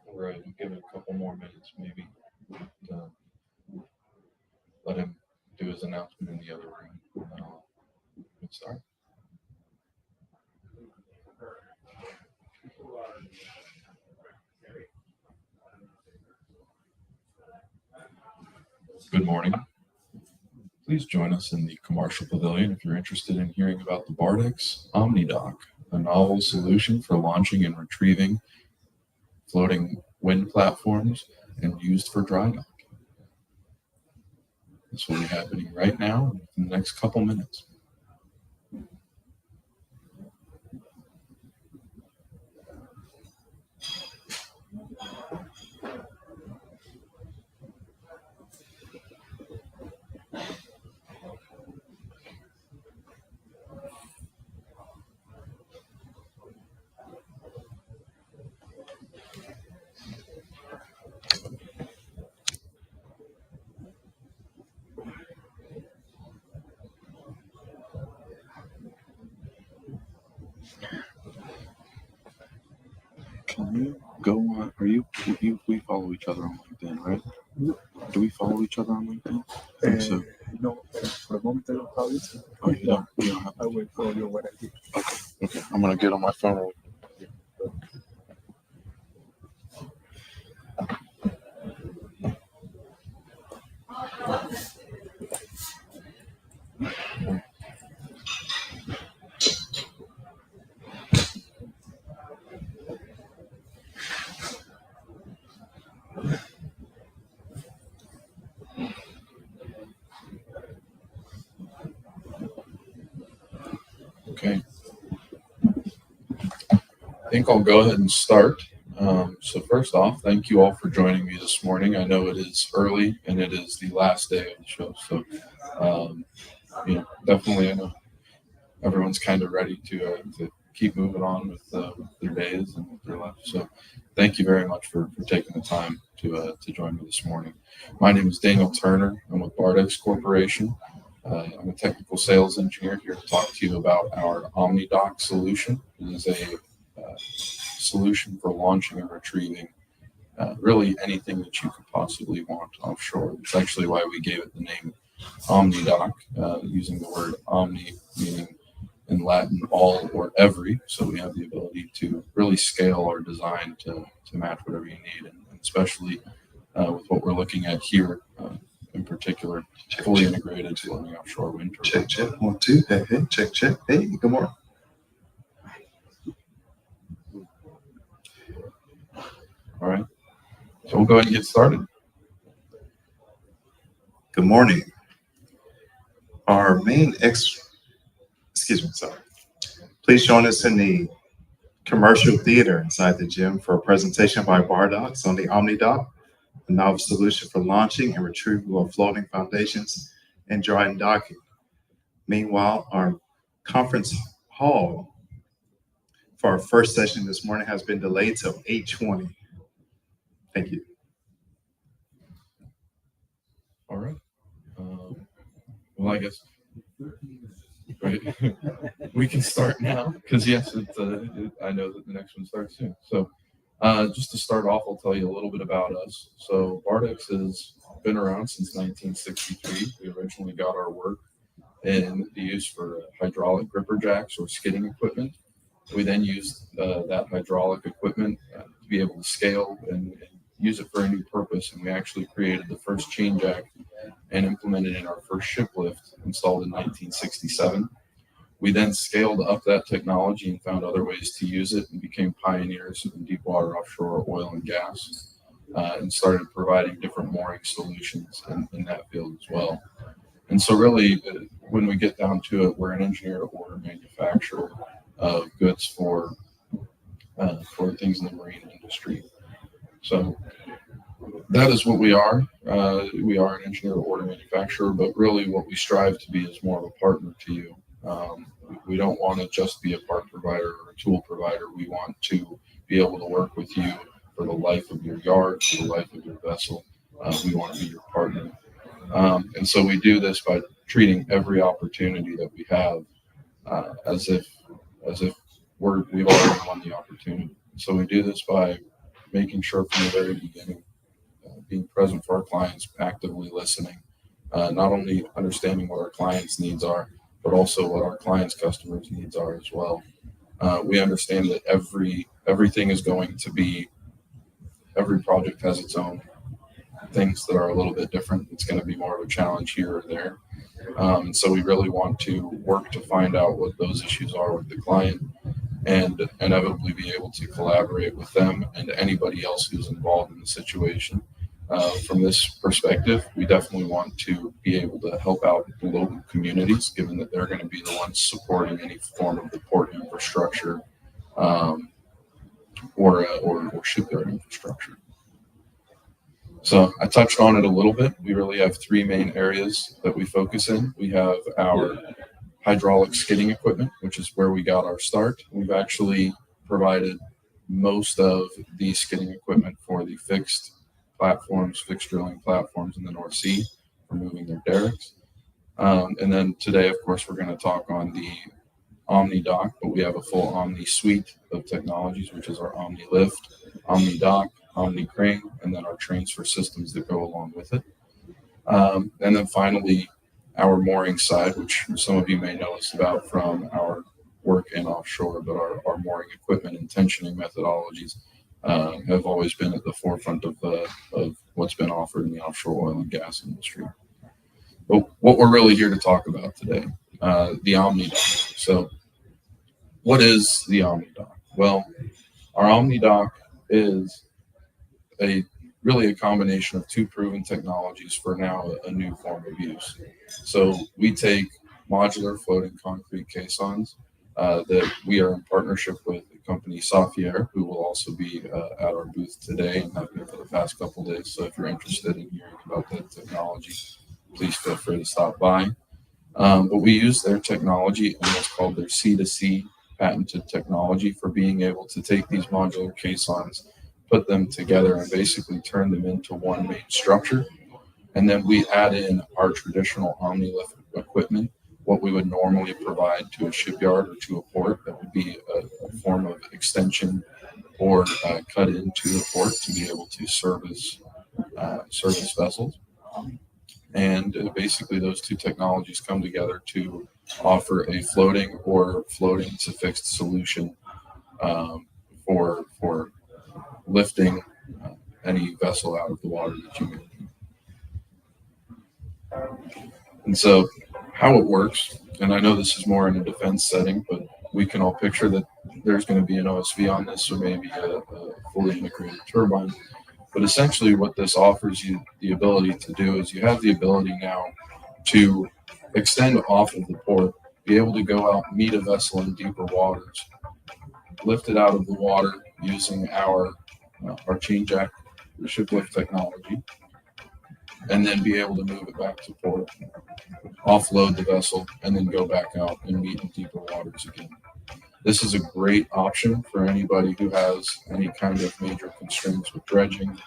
All right, we'll give it a couple more minutes, maybe. Let him do his announcement in the other room. Let's start. Good morning. Please join us in the commercial pavilion if you're interested in hearing about the Bardex OmniDock, a novel solution for launching and retrieving floating wind platforms and used for dry docking. This will be happening right now in the next couple minutes. Can you go on? We follow each other on LinkedIn, right? Do we follow each other on LinkedIn? I think so. No, for the moment I don't have it. Oh, you don't? You don't have I will follow you when I get. Okay. I'm gonna get on my phone. Okay. I think I'll go ahead and start. So first off, thank you all for joining me this morning. I know it is early and it is the last day of the show. So, definitely I know everyone's kind of ready to keep moving on with their days and with their life. So thank you very much for taking the time to join me this morning. My name is Daniel Toerner. I'm with Bardex Corporation. I'm a technical sales engineer here to talk to you about our OmniDock solution. It is a solution for launching and retrieving really anything that you could possibly want offshore. It's actually why we gave it the name OmniDock, using the word omni, meaning in Latin all or every. So we have the ability to really scale our design to match whatever you need, and especially with what we're looking at here in particular, fully integrated floating offshore wind turbine. Check, 1, 2. Hey, check. Hey, good morning. All right, so we'll go ahead and get started. Good morning. Our main Please join us in the commercial theater inside the gym for a presentation by Bardex on the OmniDock, a novel solution for launching and retrieval of floating foundations and dry docking. Meanwhile, our conference hall for our first session this morning has been delayed till 8:20. Thank you. All right. Well, I guess right. We can start now because yes, I know that the next one starts soon. So just to start off, I'll tell you a little bit about us. So Bardex has been around since 1963. We originally got our work in the use for hydraulic gripper jacks or skidding equipment. We then used that hydraulic equipment to be able to scale and use it for a new purpose. And we actually created the first chain jack and implemented in our first shiplift installed in 1967. We then scaled up that technology and found other ways to use it and became pioneers in deep water offshore oil and gas, and started providing different mooring solutions in that field as well. And so really, when we get down to it, we're an engineer-to-order manufacturer of goods for things in the marine industry. So that is what we are. We are an engineer-to-order manufacturer, but really what we strive to be is more of a partner to you. We don't want to just be a part provider or a tool provider. We want to be able to work with you for the life of your yard, for the life of your vessel. We want to be your partner. And so we do this by treating every opportunity that we have as if as if we've already won the opportunity. So we do this by making sure from the very beginning, being present for our clients, actively listening, not only understanding what our clients' needs are, but also what our clients' customers' needs are as well. We understand that everything is going to be, every project has its own things that are a little bit different. It's going to be more of a challenge here or there. And so we really want to work to find out what those issues are with the client and inevitably be able to collaborate with them and anybody else who's involved in the situation. From this perspective, we definitely want to be able to help out the local communities, given that they're going to be the ones supporting any form of the port infrastructure or shipyard infrastructure. So I touched on it a little bit. We really have three main areas that we focus in. We have our hydraulic skidding equipment, which is where we got our start. We've actually provided most of the skidding equipment for the fixed drilling platforms in the North Sea for moving their derricks. And then today, of course, we're going to talk on the OmniDock, but we have a full Omni suite of technologies, which is our OmniLift, OmniDock, OmniCrane, and then our transfer systems that go along with it. And then finally, our mooring side, which some of you may know us about from our work in offshore, but our mooring equipment and tensioning methodologies have always been at the forefront of what's been offered in the offshore oil and gas industry. But what we're really here to talk about today, the OmniDock. So what is the OmniDock? Well, our OmniDock is really a combination of two proven technologies for now a new form of use. So we take modular floating concrete caissons that we are in partnership with the company Safier, who will also be at our booth today and have been for the past couple of days. So if you're interested in hearing about that technology, please feel free to stop by. But we use their technology and what's called their C2C patented technology for being able to take these modular caissons, put them together, and basically turn them into one main structure. And then we add in our traditional OmniLift equipment, what we would normally provide to a shipyard or to a port. That would be a form of extension or cut into the port to be able to service vessels. And basically those two technologies come together to offer a floating to fixed solution for lifting any vessel out of the water that you may need. And so how it works, and I know this is more in a defense setting, but we can all picture that there's going to be an OSV on this, or maybe a fully integrated turbine. But essentially what this offers you the ability to do is you have the ability now to extend off of the port, be able to go out, meet a vessel in deeper waters, lift it out of the water using our chain jack shiplift technology, and then be able to move it back to port, offload the vessel, and then go back out and meet in deeper waters again. This is a great option for anybody who has any kind of major constraints with dredging,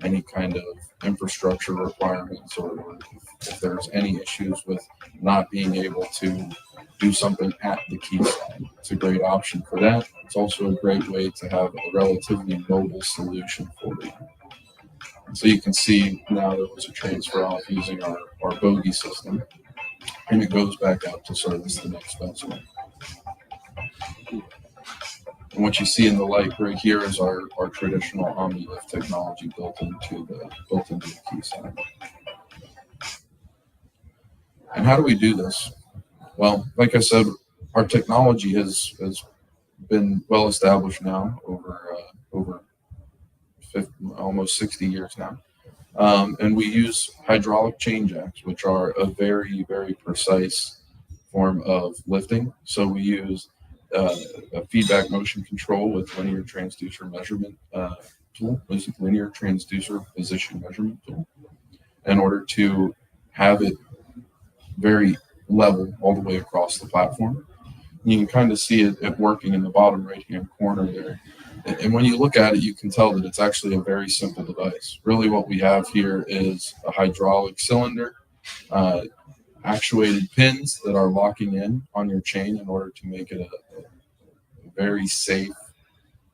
any kind of infrastructure requirements, or if there's any issues with not being able to do something at the quayside. It's a great option for that. It's also a great way to have a relatively mobile solution for you. So you can see now there was a transfer off using our bogey system, and it goes back out to service the next vessel. And what you see in the light right here is our traditional OmniLift technology built into the quayside. And how do we do this? Well, like I said, our technology has been well established now over almost 60 years now. And we use hydraulic chain jacks, which are a very, very precise form of lifting. So we use a feedback motion control with linear transducer measurement tool, linear transducer position measurement tool, in order to have it very level all the way across the platform. You can kind of see it working in the bottom right-hand corner there. And when you look at it, you can tell that it's actually a very simple device. Really what we have here is a hydraulic cylinder, actuated pins that are locking in on your chain in order to make it very safe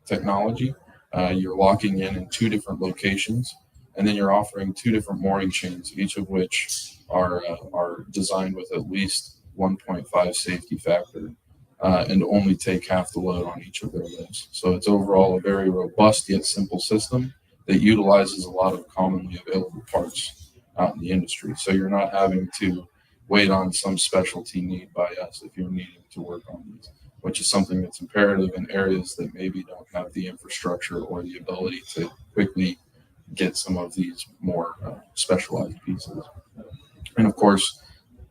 technology. You're locking in 2 different locations, and then you're offering 2 different mooring chains, each of which are designed with at least 1.5 safety factor, and only take half the load on each of their lifts. So it's overall a very robust yet simple system that utilizes a lot of commonly available parts out in the industry. So you're not having to wait on some specialty need by us if you're needing to work on these, which is something that's imperative in areas that maybe don't have the infrastructure or the ability to quickly get some of these more specialized pieces. And of course,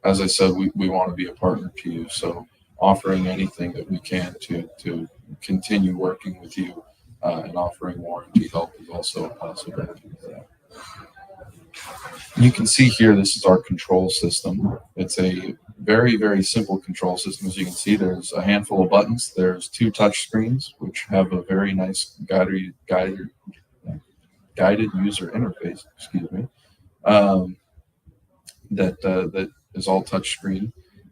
as I said, we want to be a partner to you. So offering anything that we can to continue working with you and offering warranty help is also a possibility of that. You can see here, this is our control system. It's a very, very simple control system. As you can see, there's a handful of buttons. There's 2 touch screens, which have a very nice guided user interface, excuse me, that is all touch screen.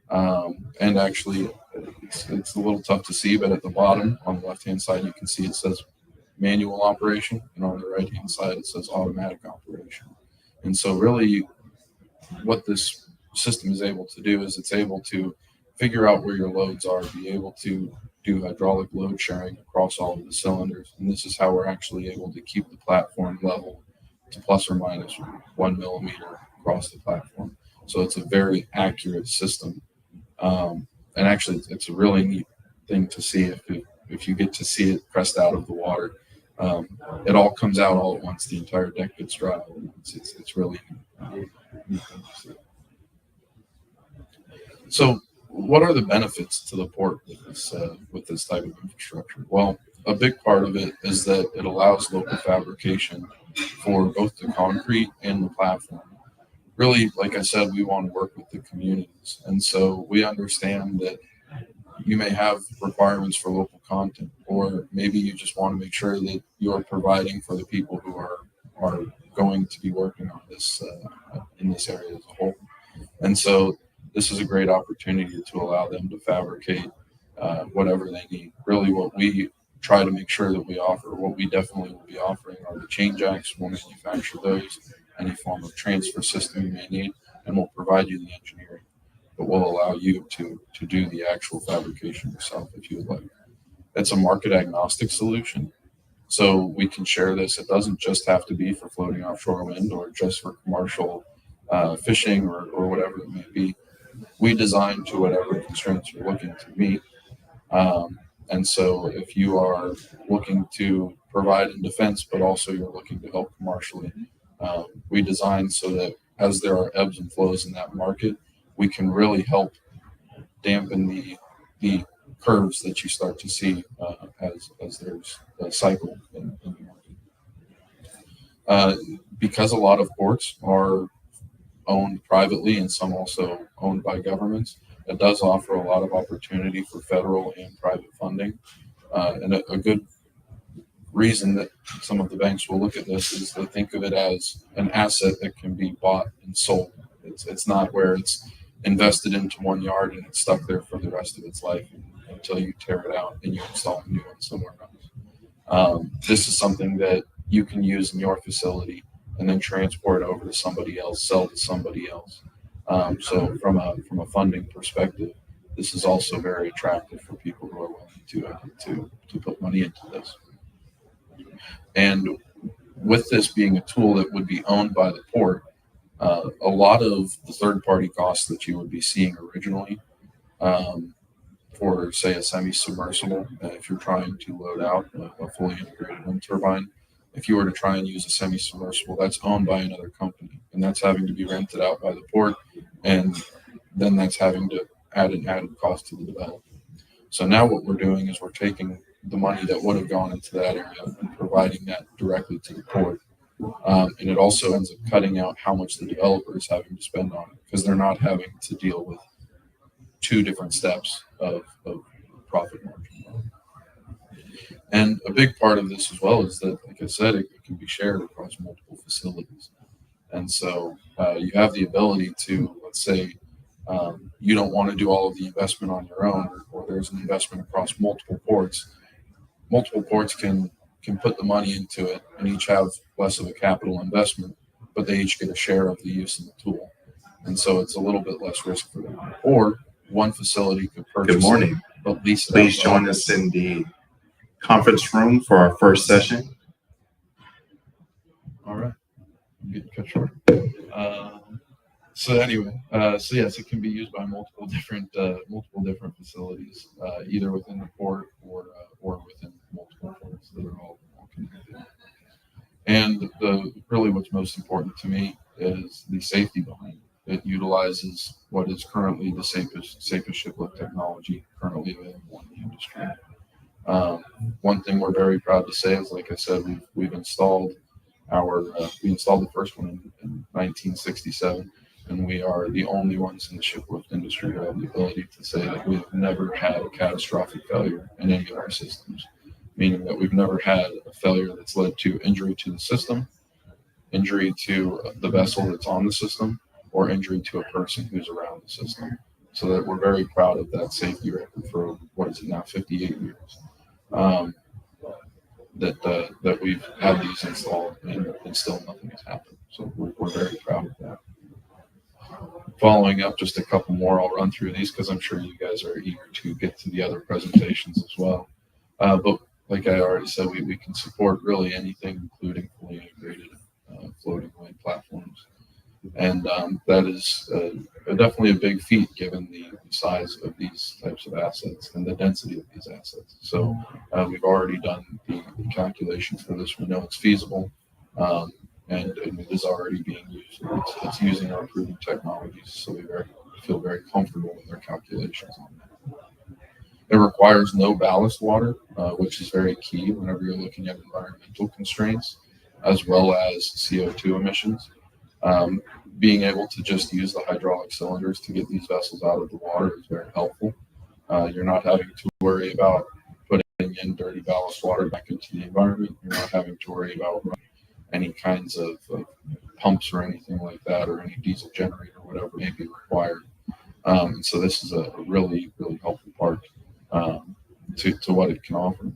And actually, it's a little tough to see, but at the bottom on the left-hand side, you can see it says manual operation, and on the right-hand side, it says automatic operation. And so really what this system is able to do is it's able to figure out where your loads are, be able to do hydraulic load sharing across all of the cylinders. And this is how we're actually able to keep the platform level to plus or minus 1 millimeter across the platform. So it's a very accurate system. And actually, it's a really neat thing to see if you get to see it pressed out of the water. It all comes out all at once. The entire deck gets dry. It's really neat thing to see. So, what are the benefits to the port with this type of infrastructure? Well, a big part of it is that it allows local fabrication for both the concrete and the platform. Really, like I said, we want to work with the communities, and so we understand that you may have requirements for local content, or maybe you just want to make sure that you're providing for the people who are going to be working on this in this area as a whole. And so this is a great opportunity to allow them to fabricate whatever they need. Really, what we try to make sure that we offer, what we definitely will be offering, are the chain jacks. We'll manufacture those, any form of transfer system you may need, and we'll provide you the engineering. But we'll allow you to do the actual fabrication yourself if you would like. It's a market agnostic solution. So we can share this. It doesn't just have to be for floating offshore wind or just for commercial fishing or whatever it may be. We design to whatever constraints you're looking to meet. And so if you are looking to provide in defense, but also you're looking to help commercially, we design so that as there are ebbs and flows in that market, we can really help dampen the curves that you start to see as there's a cycle in the market. Because a lot of ports are owned privately and some also owned by governments, it does offer a lot of opportunity for federal and private funding. And a good reason that some of the banks will look at this is they think of it as an asset that can be bought and sold. It's not where it's invested into one yard and it's stuck there for the rest of its life until you tear it out and you install a new one somewhere else. This is something that you can use in your facility and then transport over to somebody else, sell to somebody else. So from a funding perspective, this is also very attractive for people who are willing to put money into this. And with this being a tool that would be owned by the port, a lot of the third-party costs that you would be seeing originally for, say, a semi-submersible, if you're trying to load out a fully integrated wind turbine, if you were to try and use a semi-submersible, that's owned by another company, and that's having to be rented out by the port, and then that's having to add an added cost to the developer. So now what we're doing is we're taking the money that would have gone into that area and providing that directly to the port. And it also ends up cutting out how much the developer is having to spend on it, because they're not having to deal with 2 different steps of profit margin. And a big part of this as well is that, like I said, it can be shared across multiple facilities. And so you have the ability to, let's say, you don't want to do all of the investment on your own, or there's an investment across multiple ports. Multiple ports can put the money into it and each have less of a capital investment, but they each get a share of the use of the tool. And so it's a little bit less risk for them. Or one facility could purchase Good morning. it, but lease it Please out. join us in the conference room for our first session. All right. I'm getting cut short. So anyway, so yes, it can be used by multiple different facilities, either within the port or within multiple ports that are all connected. And really what's most important to me is the safety behind it. It utilizes what is currently the safest shiplift technology currently available in the industry. One thing we're very proud to say is, like I said, we've installed we installed the first one in 1967, and we are the only ones in the shiplift industry who have the ability to say that we have never had a catastrophic failure in any of our systems, meaning that we've never had a failure that's led to injury to the system, injury to the vessel that's on the system, or injury to a person who's around the system. So that we're very proud of that safety record for, what is it now, 58 years. That we've had these installed and still nothing has happened. So we're very proud of that. Following up, just a couple more, I'll run through these because I'm sure you guys are eager to get to the other presentations as well. But like I already said, we can support really anything, including fully integrated floating wind platforms. And that is definitely a big feat given the size of these types of assets and the density of these assets. So we've already done the calculations for this. We know it's feasible, and it is already being used. It's using our proven technologies, so we feel very comfortable with our calculations on that. It requires no ballast water, which is very key whenever you're looking at environmental constraints, as well as CO2 emissions. Being able to just use the hydraulic cylinders to get these vessels out of the water is very helpful. You're not having to worry about putting in dirty ballast water back into the environment. You're not having to worry about any kinds of pumps or anything like that, or any diesel generator, whatever may be required. And so this is a really, really helpful part to what it can offer.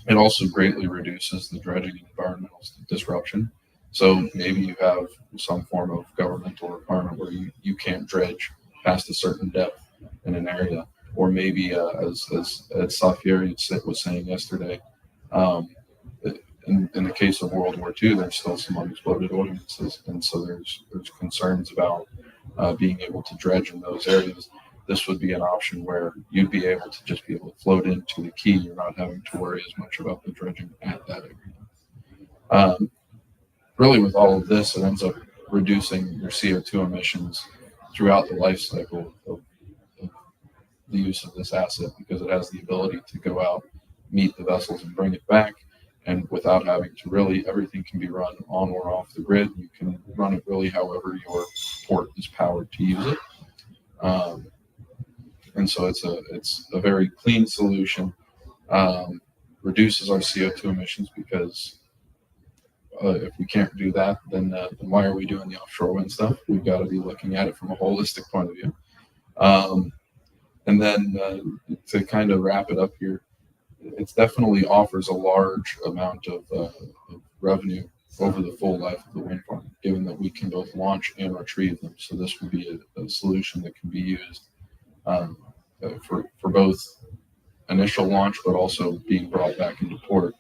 It also greatly reduces the dredging and environmental disruption. So maybe you have some form of governmental requirement where you can't dredge past a certain depth in an area, or maybe as Safieri was saying yesterday, in the case of World War II, there's still some unexploded ordnances, and so there's concerns about being able to dredge in those areas. This would be an option where you'd be able to just be able to float into the key. You're not having to worry as much about the dredging at that area. Really, with all of this, it ends up reducing your CO2 emissions throughout the life cycle of the use of this asset, because it has the ability to go out, meet the vessels, and bring it back. And without having to everything can be run on or off the grid. You can run it really however your port is powered to use it. And so it's a very clean solution. Reduces our CO2 emissions, because if we can't do that, then why are we doing the offshore wind stuff? We've got to be looking at it from a holistic point of view. And then to kind of wrap it up here, it definitely offers a large amount of revenue over the full life of the wind farm, given that we can both launch and retrieve them. So this would be a solution that can be used for both initial launch, but also being brought back into port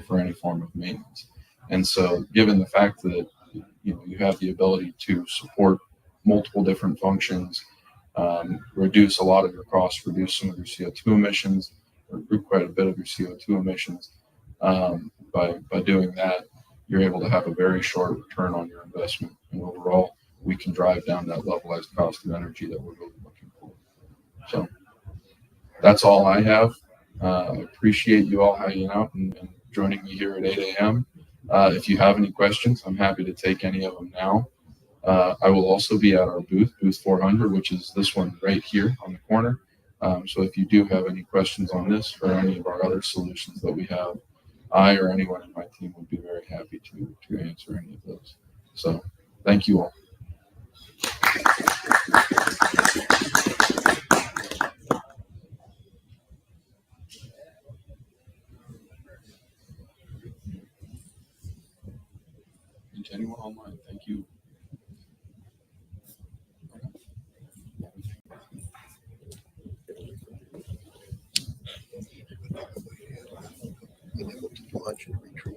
for any form of maintenance. And so, given the fact that you have the ability to support multiple different functions, reduce a lot of your costs, reduce some of your CO2 emissions, or quite a bit of your CO2 emissions, by doing that, you're able to have a very short return on your investment. And overall, we can drive down that levelized cost of energy that we're really looking for. So that's all I have. I appreciate you all hanging out and joining me here at 8 a.m. If you have any questions, I'm happy to take any of them now. I will also be at our booth 400, which is this one right here on the corner. So if you do have any questions on this or any of our other solutions that we have, I or anyone in my team would be very happy to answer any of those. So thank you all. And to anyone online, thank you. Being able to launch and retrieve